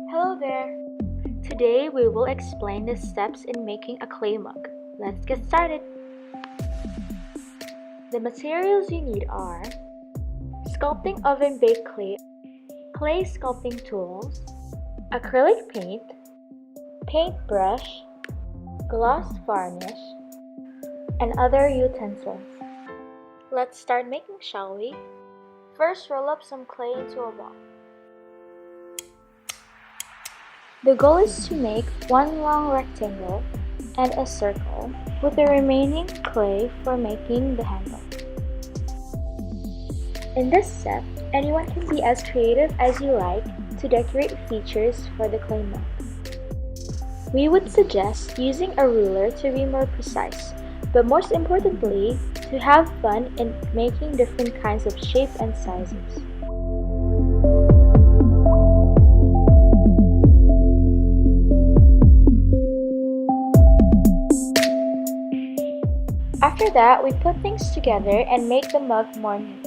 Hello there! Today we will explain the steps in making a clay mug. Let's get started! The materials you need are sculpting oven baked clay sculpting tools, acrylic paint, paintbrush, gloss varnish, and other utensils. Let's start making, shall we? First, roll up some clay into a ball. The goal is to make one long rectangle and a circle with the remaining clay for making the handle. In this step, anyone can be as creative as you like to decorate features for the clay mug. We would suggest using a ruler to be more precise, but most importantly, to have fun in making different kinds of shapes and sizes. After that, we put things together and make the mug more neat.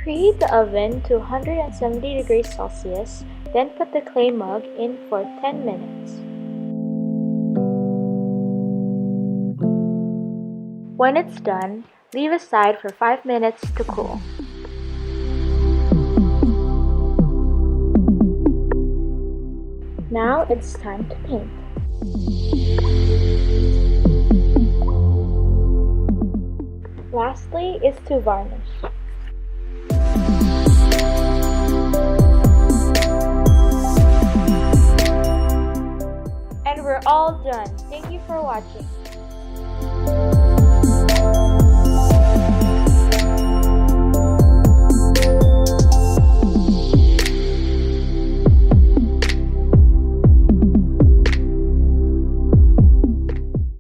Preheat the oven to 170 degrees Celsius, then put the clay mug in for 10 minutes. When it's done, leave aside for 5 minutes to cool. Now it's time to paint. Lastly is to varnish. And we're all done. Thank you for watching.